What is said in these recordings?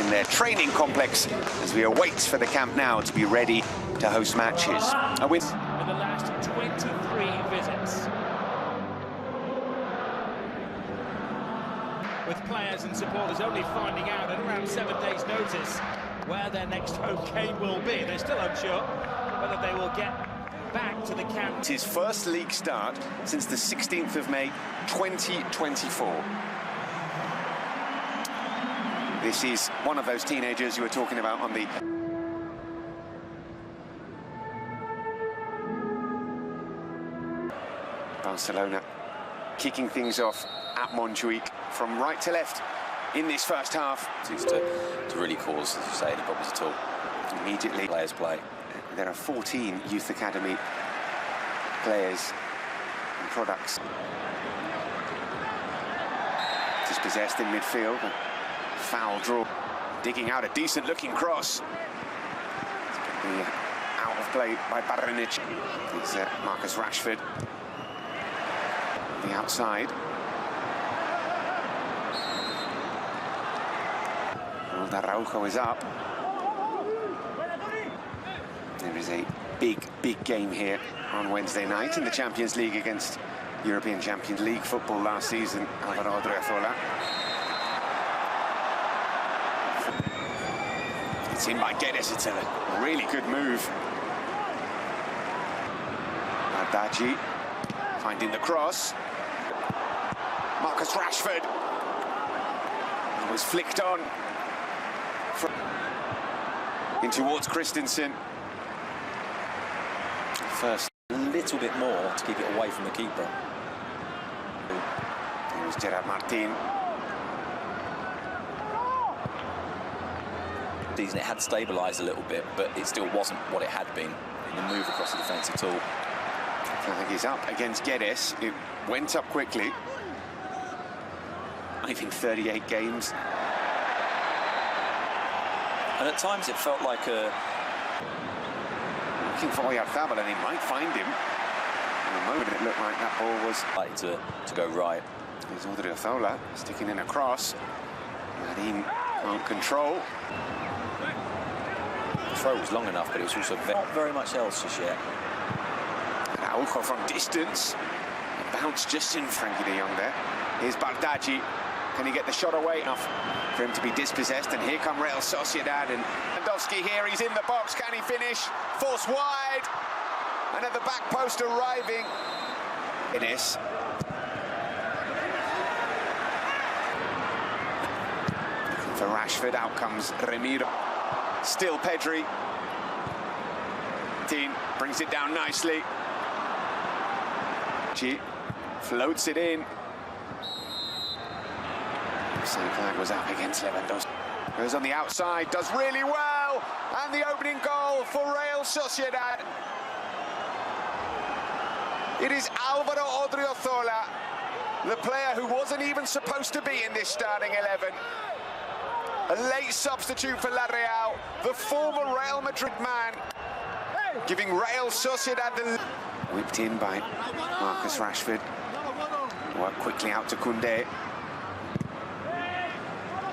in their training complex as we await for the Camp Nou to be ready to host matches. A win in the last 23 visits. With players and supporters only finding out at around 7 days' notice where their next home game will be. They're still unsure whether they will get back to the camp. It's his first league start since the 16th of May 2024. This is one of those teenagers you were talking about on the... Barcelona kicking things off at Montjuic from right to left in this first half. To really cause, as you say, any problems at all. Immediately, Players play. there are 14 youth academy players and products. Dispossessed in midfield, a foul draw, digging out a decent-looking cross. It's going to be out of play by Baranic. It's Marcus Rashford. The outside. Well, Araujo is up. There is a big game here on Wednesday night in the Champions League against European Champions League football last season. Álvaro Odriozola. It's in by Guedes. It's a really good move. Adaji finding the cross. Marcus Rashford. It was flicked on. In towards Christensen. First, a little bit more to keep it away from the keeper. Here's Gerard Martin. It had stabilised a little bit, but it still wasn't what it had been in the move across the defence at all. I think he's up against Guedes. It went up quickly. I think 38 games. And at times it felt like a... Looking for Oyarzabal, and he might find him. In a moment it looked like that ball was... like to go right. There's Odriozola sticking in a cross. Marin can't control. The throw was long enough, but it was also not very much else just yet. Araujo from distance. A bounce just in Frankie de Jong there. Here's Bardghji. Can he get the shot away enough for him to be dispossessed? And here come Real Sociedad, and Lewandowski here, he's in the box. Can he finish? Force wide, and at the back post arriving. Guedes. Looking for Rashford, out comes Remiro. Still Pedri. Dean brings it down nicely. G floats it in. Same flag was up against Lewandowski. Goes on the outside, does really well, and the opening goal for Real Sociedad. It is Álvaro Odriozola, the player who wasn't even supposed to be in this starting 11. A late substitute for La Real, the former Real Madrid man, giving Real Sociedad the... Whipped in by Marcus Rashford. Worked quickly out to Koundé.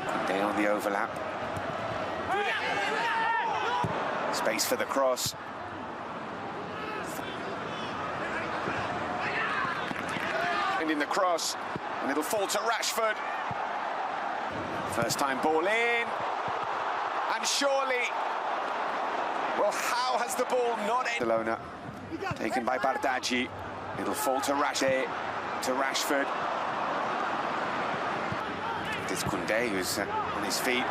Koundé on the overlap. Space for the cross. And in the cross, and it'll fall to Rashford. First time ball in. And surely, well, how has the ball not ended? Barcelona, taken by Bardghji. It'll fall to Rashford. It's Koundé who's on his feet.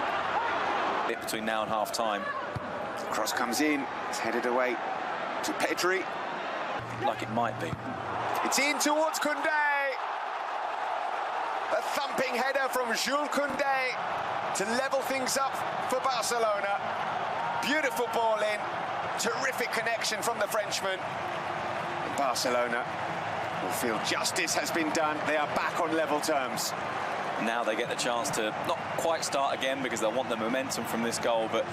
Bit between now and half-time. The cross comes in, it's headed away to Pedri. Like it might be. It's in towards Koundé. A thumping header from Jules Koundé to level things up for Barcelona. Beautiful ball in, terrific connection from the Frenchman. And Barcelona will feel justice has been done. They are back on level terms. Now they get the chance to not quite start again because they'll want the momentum from this goal, but...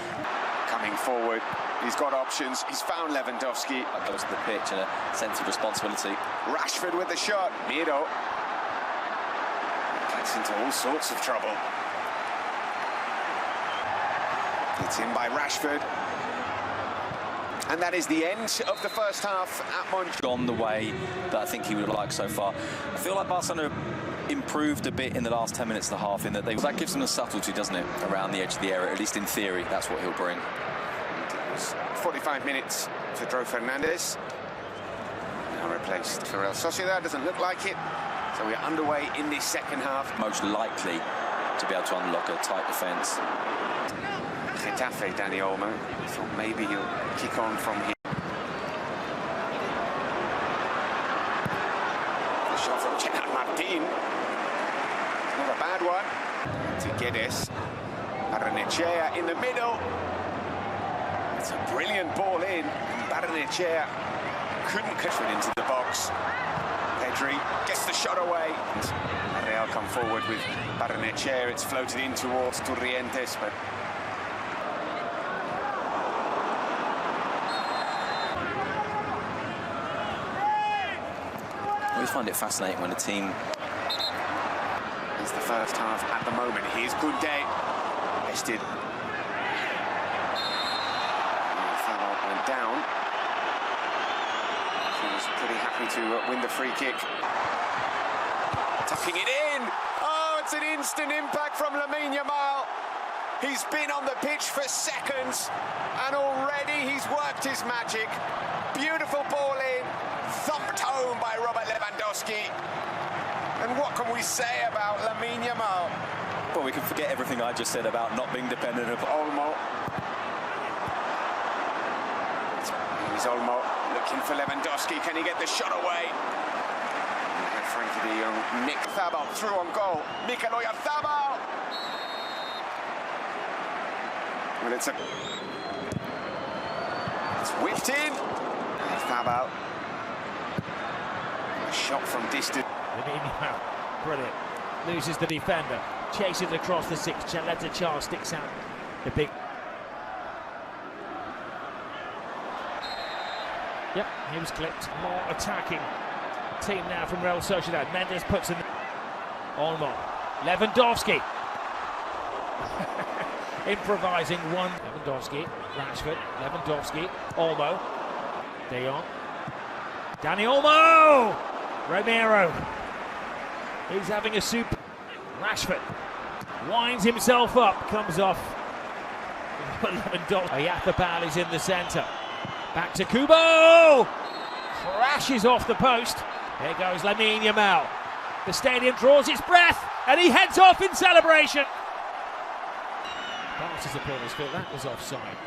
Coming forward, he's got options. He's found Lewandowski. That goes to the pitch and a sense of responsibility. Rashford with the shot. Miro gets into all sorts of trouble. It's in by Rashford. And that is the end of the first half at Montjuic. Gone the way that I think he would have liked so far. I feel like Barcelona improved a bit in the last 10 minutes of the half in that that gives them a subtlety, doesn't it, around the edge of the area, at least in theory. That's what he'll bring. It was 45 minutes for Dro Fernandez. Now replaced for Real Sociedad, doesn't look like it. So we're underway in this second half. Most likely to be able to unlock a tight defence. Getafe, Dani Olmo. Thought maybe he'll kick on from here. The shot from Gerard Martin. Not a bad one. To Guedes. Barrenechea in the middle. It's a brilliant ball in. Barrenechea couldn't catch it into the box. Pedri gets the shot away. Real come forward with Barrenechea. It's floated in towards Turrientes, but I always find it fascinating when a team... It's the first half at the moment. Here's Koundé. Bested. Foul went down. He was pretty happy to win the free kick. Tucking it in. Oh, it's an instant impact from Lamine Yamal. He's been on the pitch for seconds, and already he's worked his magic. Beautiful ball in. Thumped home by Robert Lewandowski. And what can we say about Lamine Yamal? Well, we can forget everything I just said about not being dependent upon Olmo. Here's Olmo looking for Lewandowski. Can he get the shot away? And Frankie de Jong. Nick Thabal through on goal. Mikel Oyarzabal. Well, it's whipped in. Thabal. A shot from distance. Brilliant. Loses the defender. Chases across the six. Chaleta Charles sticks out the big. Yep, he was clipped. More attacking team now from Real Sociedad. Mendes puts in Olmo. Lewandowski. Improvising one. Lewandowski. Rashford. Lewandowski. Olmo. De Jong. Dani Olmo! Romero. He's having a super. Rashford winds himself up, comes off. Lewandowski. Oyarzabal is in the centre. Back to Kubo! Crashes off the post. Here goes Lamine Yamal. The stadium draws its breath, and he heads off in celebration. Part of the supporters feel that was offside.